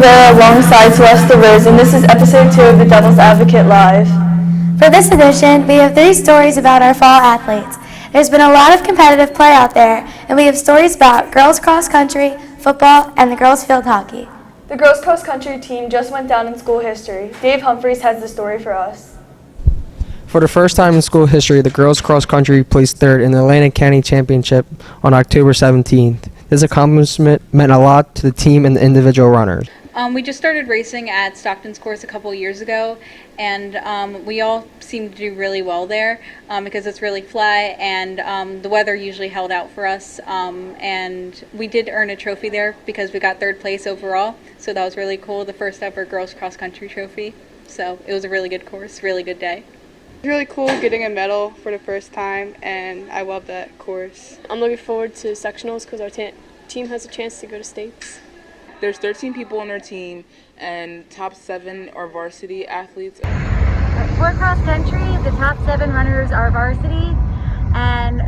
Rivera alongside Celeste Rose, and this is episode 2 of the Devil's Advocate Live. For this edition, we have 3 stories about our fall athletes. There's been a lot of competitive play out there, and we have stories about girls cross country, football, and the girls field hockey. The girls cross country team just went down in school history. Dave Humphreys has the story for us. For the first time in school history, the girls cross country placed third in the Atlantic County Championship on October 17th. This accomplishment meant a lot to the team and the individual runners. We just started racing at Stockton's course a couple years ago, and we all seemed to do really well there because it's really flat, and the weather usually held out for us, and we did earn a trophy there because we got third place overall, so that was really cool, the first ever girls cross country trophy. So it was a really good course, really good day. It's really cool getting a medal for the first time, and I love that course. I'm looking forward to sectionals because our team has a chance to go to states. There's 13 people on our team, and top 7 are varsity athletes. For cross country, the top 7 runners are varsity, and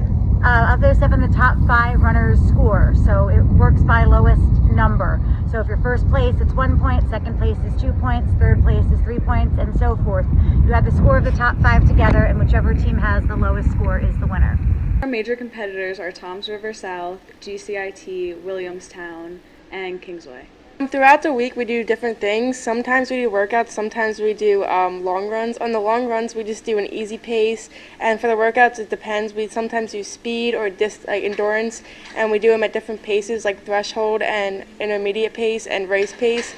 of those 7, the top 5 runners score. So it works by lowest number. So if you're first place, it's 1 point, second place is 2 points, third place is 3 points, and so forth. You have the score of the top 5 together, and whichever team has the lowest score is the winner. Our major competitors are Toms River South, GCIT, Williamstown, and Kingsway. Throughout the week, we do different things. Sometimes we do workouts, sometimes we do long runs. On the long runs, we just do an easy pace, and for the workouts, it depends. We sometimes do speed or endurance, and we do them at different paces, like threshold and intermediate pace and race pace.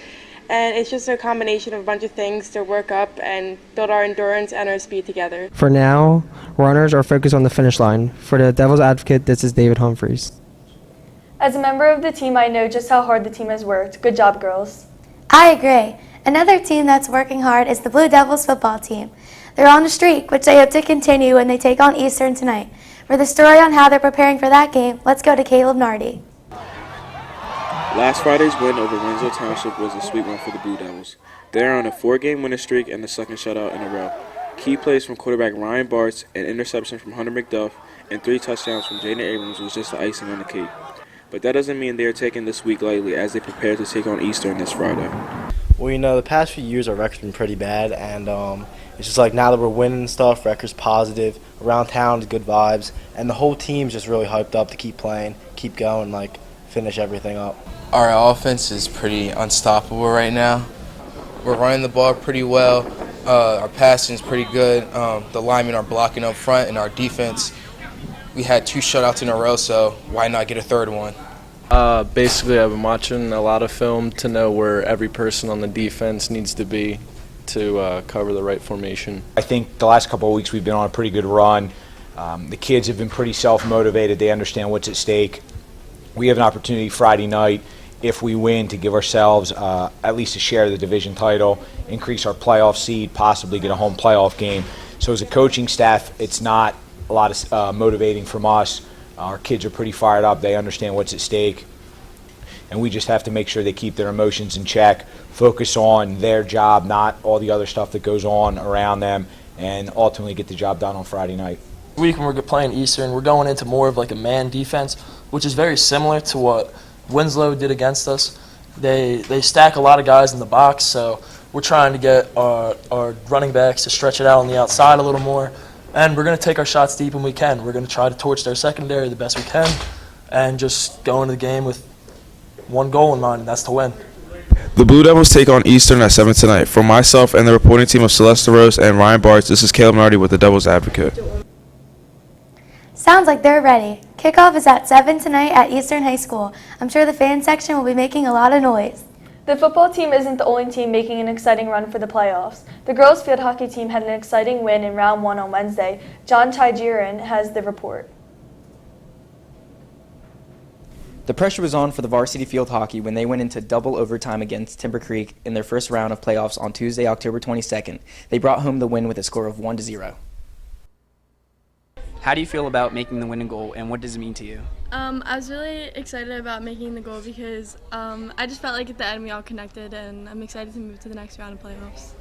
And it's just a combination of a bunch of things to work up and build our endurance and our speed together. For now, runners are focused on the finish line. For the Devil's Advocate, this is David Humphreys. As a member of the team, I know just how hard the team has worked. Good job, girls. I agree. Another team that's working hard is the Blue Devils football team. They're on a streak, which they hope to continue when they take on Eastern tonight. For the story on how they're preparing for that game, let's go to Caleb Nardi. Last Friday's win over Winslow Township was a sweet one for the Blue Devils. They are on a 4-game winning streak and the second shutout in a row. Key plays from quarterback Ryan Bartz, an interception from Hunter McDuff, and 3 touchdowns from Jaden Abrams was just the icing on the cake. But that doesn't mean they are taking this week lightly as they prepare to take on Eastern this Friday. Well, the past few years our record's been pretty bad, and it's just like now that we're winning and stuff, record's positive, around town, good vibes, and the whole team's just really hyped up to keep playing, keep going, finish everything up. Our offense is pretty unstoppable right now. We're running the ball pretty well. Our passing is pretty good. The linemen are blocking up front, and our defense, we had 2 shutouts in a row, so why not get a third one? Basically, I've been watching a lot of film to know where every person on the defense needs to be to cover the right formation. I think the last couple of weeks we've been on a pretty good run. The kids have been pretty self-motivated. They understand what's at stake. We have an opportunity Friday night, if we win, to give ourselves at least a share of the division title, increase our playoff seed, possibly get a home playoff game. So as a coaching staff, it's not a lot of motivating from us. Our kids are pretty fired up. They understand what's at stake. And we just have to make sure they keep their emotions in check, focus on their job, not all the other stuff that goes on around them, and ultimately get the job done on Friday night. Week when we're playing Eastern, we're going into more of a man defense, which is very similar to what Winslow did against us. They stack a lot of guys in the box, so we're trying to get our running backs to stretch it out on the outside a little more, and we're going to take our shots deep when we can. We're going to try to torch their secondary the best we can and just go into the game with one goal in mind, and that's to win. The Blue Devils take on Eastern at 7 tonight. For myself and the reporting team of Celeste Rose and Ryan Bartz, this is Caleb Nardi with the Devil's Advocate. Sounds like they're ready. Kickoff is at 7 tonight at Eastern High School. I'm sure the fan section will be making a lot of noise. The football team isn't the only team making an exciting run for the playoffs. The girls field hockey team had an exciting win in round 1 on Wednesday. John Tygiran has the report. The pressure was on for the varsity field hockey when they went into double overtime against Timber Creek in their first round of playoffs on Tuesday, October 22nd. They brought home the win with a score of 1-0. How do you feel about making the winning goal, and what does it mean to you? I was really excited about making the goal because I just felt like at the end we all connected, and I'm excited to move to the next round of playoffs.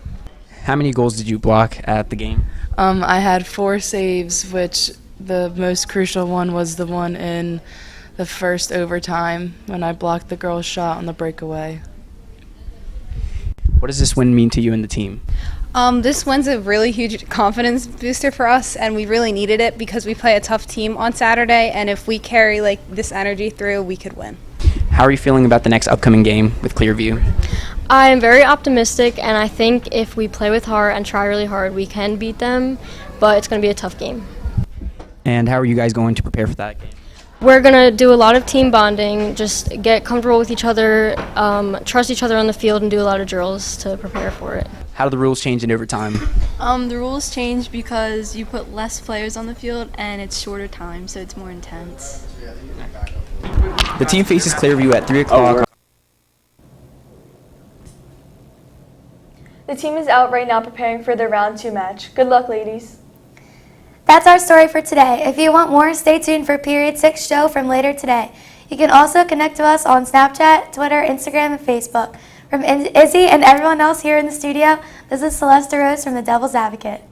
How many goals did you block at the game? I had 4 saves, which the most crucial one was the one in the first overtime when I blocked the girl's shot on the breakaway. What does this win mean to you and the team? This win's a really huge confidence booster for us, and we really needed it because we play a tough team on Saturday, and if we carry like this energy through, we could win. How are you feeling about the next upcoming game with Clearview? I am very optimistic, and I think if we play with heart and try really hard, we can beat them, but it's going to be a tough game. And how are you guys going to prepare for that game? We're going to do a lot of team bonding, just get comfortable with each other, trust each other on the field, and do a lot of drills to prepare for it. How do the rules change in overtime? The rules change because you put less players on the field and it's shorter time, so it's more intense. The team faces Clearview at 3 o'clock. The team is out right now preparing for their round 2 match. Good luck, ladies. That's our story for today. If you want more, stay tuned for Period 6 show from later today. You can also connect to us on Snapchat, Twitter, Instagram, and Facebook. From Izzy and everyone else here in the studio, this is Celeste Rose from the Devil's Advocate.